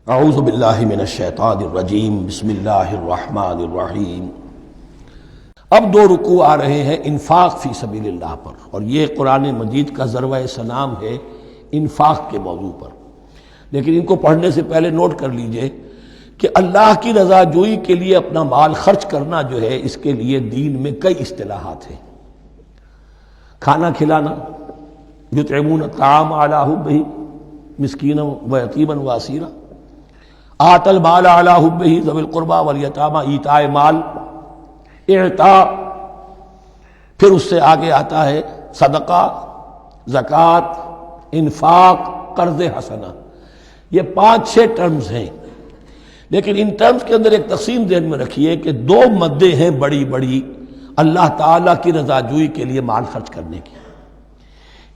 اعوذ باللہ من الشیطان الرجیم بسم اللہ الرحمن الرحیم۔ اب دو رکوع آ رہے ہیں انفاق فی سبیل اللہ پر، اور یہ قرآن مجید کا ذروہ سلام ہے انفاق کے موضوع پر۔ لیکن ان کو پڑھنے سے پہلے نوٹ کر لیجئے کہ اللہ کی رضا جوئی کے لیے اپنا مال خرچ کرنا جو ہے، اس کے لیے دین میں کئی اصطلاحات ہیں۔ کھانا کھلانا، یطعمون الطعام علی حبہ مسکینا و یتیما و اسیرا، آت المال علی حبہ ذوی القربى والیتامى، ایتاء مال، اعطاء۔ پھر اس سے آگے آتا ہے صدقہ، زکوٰۃ، انفاق، قرض حسنہ۔ یہ 5-6 ٹرمز ہیں، لیکن ان ٹرمز کے اندر ایک تقسیم ذہن میں رکھیے کہ 2 مدیں ہیں بڑی بڑی اللہ تعالیٰ کی رضا جوئی کے لیے مال خرچ کرنے کی۔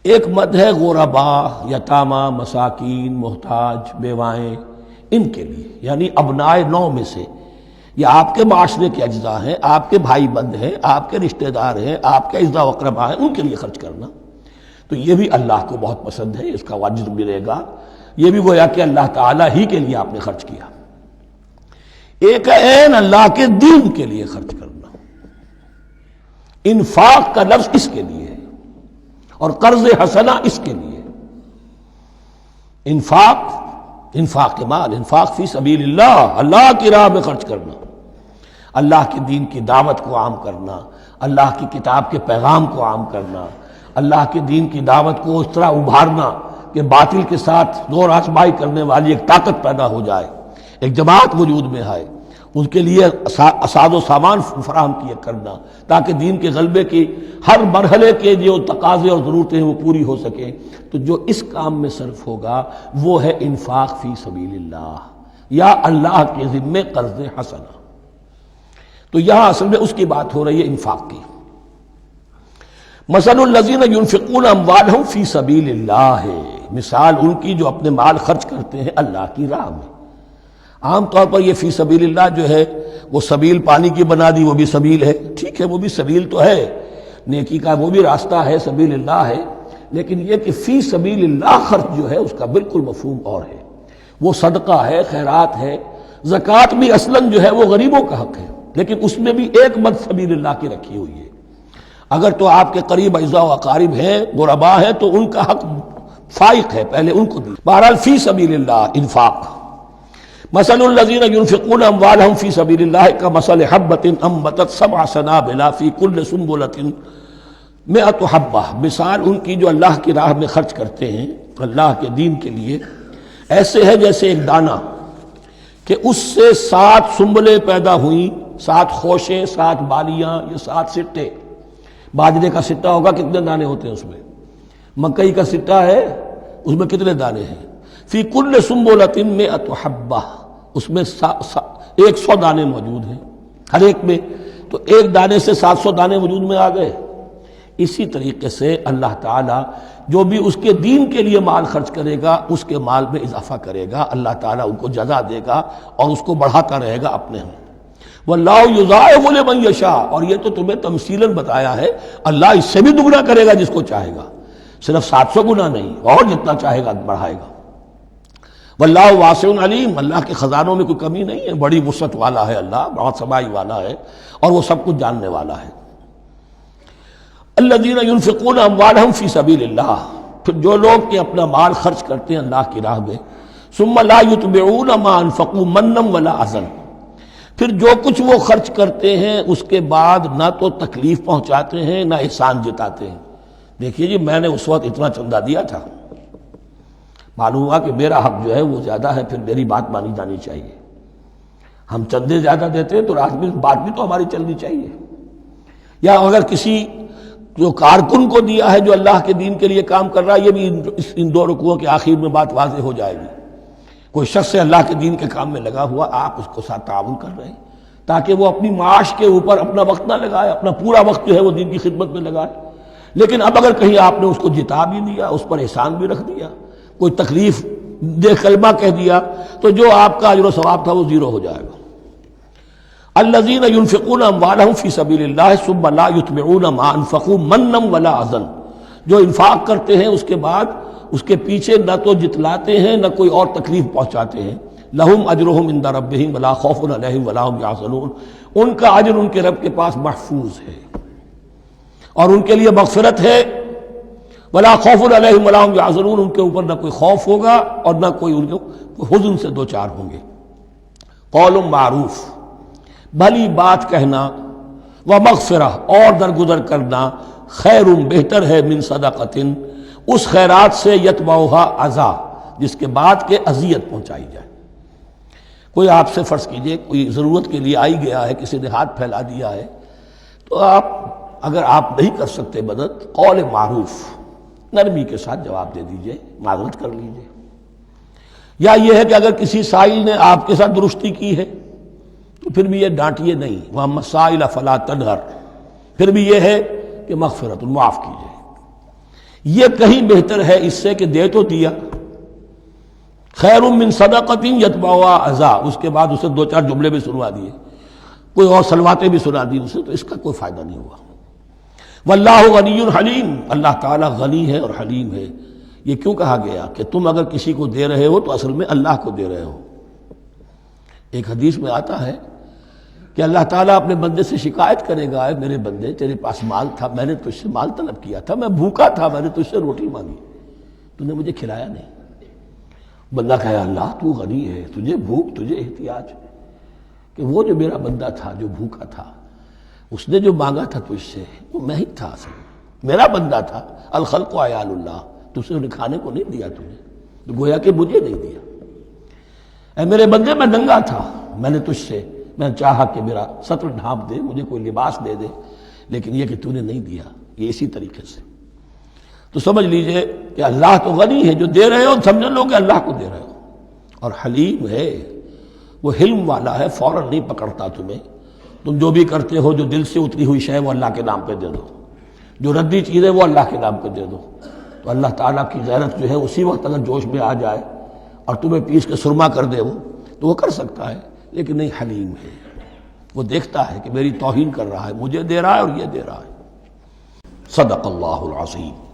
ایک مد ہے غرباء، یتامى، مساکین، محتاج، بیوائیں، ان کے لیے، یعنی ابنائے نو میں سے، یہ آپ کے معاشرے کے اجزاء ہیں، آپ کے بھائی بند ہیں، آپ کے رشتہ دار ہیں، آپ کے اعزاء و اقرباء ہیں، ان کے لیے خرچ کرنا۔ تو یہ بھی اللہ کو بہت پسند ہے، اس کا اجر ملے گا۔ یہ بھی گویا کہ اللہ تعالیٰ ہی کے لیے آپ نے خرچ کیا۔ ایک ہے اللہ کے دین کے لیے خرچ کرنا، انفاق کا لفظ اس کے لیے ہے، اور قرض حسنہ اس کے لیے۔ انفاق کے مال، انفاق فی سبیل اللہ، اللہ کی راہ میں خرچ کرنا، اللہ کے دین کی دعوت کو عام کرنا، اللہ کی کتاب کے پیغام کو عام کرنا، اللہ کے دین کی دعوت کو اس طرح ابھارنا کہ باطل کے ساتھ زور آزمائی کرنے والی ایک طاقت پیدا ہو جائے، ایک جماعت وجود میں آئے، ان کے لیے اساد و سامان فراہم کیا کرنا، تاکہ دین کے غلبے کی ہر مرحلے کے جو تقاضے اور ضرورتیں ہیں وہ پوری ہو سکیں۔ تو جو اس کام میں صرف ہوگا وہ ہے انفاق فی سبیل اللہ، یا اللہ کے ذمے قرض حسنہ۔ تو یہاں اصل میں اس کی بات ہو رہی ہے، انفاق کی۔ مثل الذین ينفقون اموالهم فی سبیل اللہ ہے، مثال ان کی جو اپنے مال خرچ کرتے ہیں اللہ کی راہ میں۔ عام طور پر یہ فی سبیل اللہ جو ہے وہ سبیل پانی کی بنا دی، وہ بھی سبیل ہے، ٹھیک ہے، وہ بھی سبیل تو ہے، نیکی کا وہ بھی راستہ ہے، سبیل اللہ ہے، لیکن یہ کہ فی سبیل اللہ خرچ جو ہے اس کا بالکل مفہوم اور ہے۔ وہ صدقہ ہے، خیرات ہے، زکوٰۃ بھی اصلاً جو ہے وہ غریبوں کا حق ہے، لیکن اس میں بھی ایک مد سبیل اللہ کی رکھی ہوئی ہے۔ اگر تو آپ کے قریب اعزاء و اقارب ہیں، غرباء ہیں، تو ان کا حق فائق ہے، پہلے ان کو دی۔ بہرحال فی سبیل اللہ انفاق۔ مثل الذین ينفقون اموالهم فی سبیل اللہ کمثل حبۃ انبتت 7 سنابل فی کل سنبلۃ 100 حبہ، مثال ان کی جو اللہ کی راہ میں خرچ کرتے ہیں اللہ کے دین کے لیے، ایسے ہے جیسے ایک دانہ کہ اس سے 7 سنبلیں پیدا ہوئیں، 7 خوشیں، 7 بالیاں، یہ 7 سٹے۔ باجرے کا سٹا ہوگا، کتنے دانے ہوتے ہیں اس میں؟ مکئی کا سٹا ہے، اس میں کتنے دانے ہیں؟ فی کل سنبلۃ 100 حبہ، اس میں 100 دانے موجود ہیں ہر ایک میں، تو ایک دانے سے 700 دانے وجود میں آ گئے۔ اسی طریقے سے اللہ تعالیٰ جو بھی اس کے دین کے لیے مال خرچ کرے گا، اس کے مال میں اضافہ کرے گا، اللہ تعالیٰ ان کو جزا دے گا اور اس کو بڑھاتا رہے گا اپنے ہم۔ واللہ یضاعف لمن یشاء، اور یہ تو تمہیں تمثیلاً بتایا ہے، اللہ اس سے بھی دگنا کرے گا جس کو چاہے گا، صرف 700 گنا نہیں، اور جتنا چاہے گا بڑھائے گا۔ واللہ واسع علیم، اللہ کے خزانوں میں کوئی کمی نہیں ہے، بڑی وسعت والا ہے اللہ، بہت سمائی والا ہے، اور وہ سب کچھ جاننے والا ہے۔ الذین ينفقون اموالهم فی سبیل اللہ، پھر جو لوگ کہ اپنا مال خرچ کرتے ہیں اللہ کی راہ میں، ثم لا يتبعون ما انفقوا منا ولا اذى، پھر جو کچھ وہ خرچ کرتے ہیں اس کے بعد نہ تو تکلیف پہنچاتے ہیں نہ احسان جتاتے ہیں۔ دیکھیے جی، میں نے اس وقت اتنا چندہ دیا تھا، معلوم ہوا کہ میرا حق جو ہے وہ زیادہ ہے، پھر میری بات مانی جانی چاہیے۔ ہم چندے زیادہ دیتے ہیں تو بات بھی تو ہماری چلنی چاہیے۔ یا اگر کسی جو کارکن کو دیا ہے جو اللہ کے دین کے لیے کام کر رہا ہے، یہ بھی ان 2 رکوعوں کے آخر میں بات واضح ہو جائے گی۔ کوئی شخص ہے اللہ کے دین کے کام میں لگا ہوا، آپ اس کو ساتھ تعاون کر رہے ہیں تاکہ وہ اپنی معاش کے اوپر اپنا وقت نہ لگائے، اپنا پورا وقت جو ہے وہ دین کی خدمت میں لگائے۔ لیکن اب اگر کہیں آپ نے اس کو جتا بھی دیا، اس پر احسان بھی رکھ دیا، کوئی تکلیف دے کلمہ کہہ دیا، تو جو آپ کا اجر و ثواب تھا وہ 0 ہو جائے گا۔ الذین ينفقون اموالهم فی سبیل اللہ ثم لا یتبعون ما انفقوا منا ولا اذى، جو انفاق کرتے ہیں اس کے بعد اس کے پیچھے نہ تو جتلاتے ہیں نہ کوئی اور تکلیف پہنچاتے ہیں، لہم اجرہم عند ربہم ولا خوف علیہم ولا هم یحزنون، ان کا اجر ان کے رب کے پاس محفوظ ہے اور ان کے لیے مغفرت ہے، ولا خوف علیہم ولا هم یحزنون، ان کے اوپر نہ کوئی خوف ہوگا اور نہ کوئی ان کو حزن سے دوچار ہوں گے۔ قول معروف، بھلی بات کہنا، ومغفرہ اور درگزر کرنا، خیر بہتر ہے من صدقۃ اس خیرات سے یتبعھا اذی جس کے بعد کے اذیت پہنچائی جائے۔ کوئی آپ سے فرض کیجئے کوئی ضرورت کے لیے آئی گیا ہے، کسی نے ہاتھ پھیلا دیا ہے، تو آپ اگر آپ نہیں کر سکتے مدد، قول معروف نرمی کے ساتھ جواب دے دیجئے، معذرت کر لیجئے۔ یا یہ ہے کہ اگر کسی سائل نے آپ کے ساتھ درستی کی ہے تو پھر بھی یہ ڈانٹیے نہیں، وَأَمَّا السَّائِلَ فَلَا تَنْهَرْ، پھر بھی یہ ہے کہ مغفرت معاف کیجئے۔ یہ کہیں بہتر ہے اس سے کہ دے تو دیا، خیر من صدقۃ یتبعھا اذی، اس کے بعد اسے دو چار جملے بھی سنوا دیے، کوئی اور سلواتیں بھی سنا دی اسے، تو اس کا کوئی فائدہ نہیں ہوا۔ واللہ غنی حلیم، اللہ تعالیٰ غنی ہے اور حلیم ہے۔ یہ کیوں کہا گیا کہ تم اگر کسی کو دے رہے ہو تو اصل میں اللہ کو دے رہے ہو۔ ایک حدیث میں آتا ہے کہ اللہ تعالیٰ اپنے بندے سے شکایت کرے گا، اے میرے بندے تیرے پاس مال تھا، میں نے تجھ سے مال طلب کیا تھا، میں بھوکا تھا، میں نے تجھ سے روٹی مانگی، تو نے مجھے کھلایا نہیں۔ بندہ کہے اللہ تو غنی ہے، تجھے بھوک، تجھے احتیاج، کہ وہ جو میرا بندہ تھا جو بھوکا تھا، اس نے جو مانگا تھا تجھ سے وہ میں ہی تھا، اصل میرا بندہ تھا۔ الخلق عیال اللہ، تجھ سے انہیں کھانے کو نہیں دیا تجھے، تو گویا کہ مجھے نہیں دیا۔ اے میرے بندے میں ننگا تھا، میں نے تجھ سے میں نے چاہا کہ میرا سطر ڈھانپ دے، مجھے کوئی لباس دے دے، لیکن یہ کہ تو نے نہیں دیا۔ یہ اسی طریقے سے تو سمجھ لیجئے کہ اللہ تو غنی ہے، جو دے رہے ہو سمجھ لو کہ اللہ کو دے رہے ہو، اور حلیم ہے، وہ حلم والا ہے، فوراً نہیں پکڑتا تمہیں۔ تم جو بھی کرتے ہو، جو دل سے اتری ہوئی شے وہ اللہ کے نام پہ دے دو، جو ردی چیز ہے وہ اللہ کے نام پہ دے دو، تو اللہ تعالیٰ کی غیرت جو ہے اسی وقت اگر جوش میں آ جائے اور تمہیں پیس کے سرما کر دے وہ، تو وہ کر سکتا ہے، لیکن نہیں، حلیم ہے، وہ دیکھتا ہے کہ میری توہین کر رہا ہے، مجھے دے رہا ہے اور یہ دے رہا ہے۔ صدق اللہ العظیم۔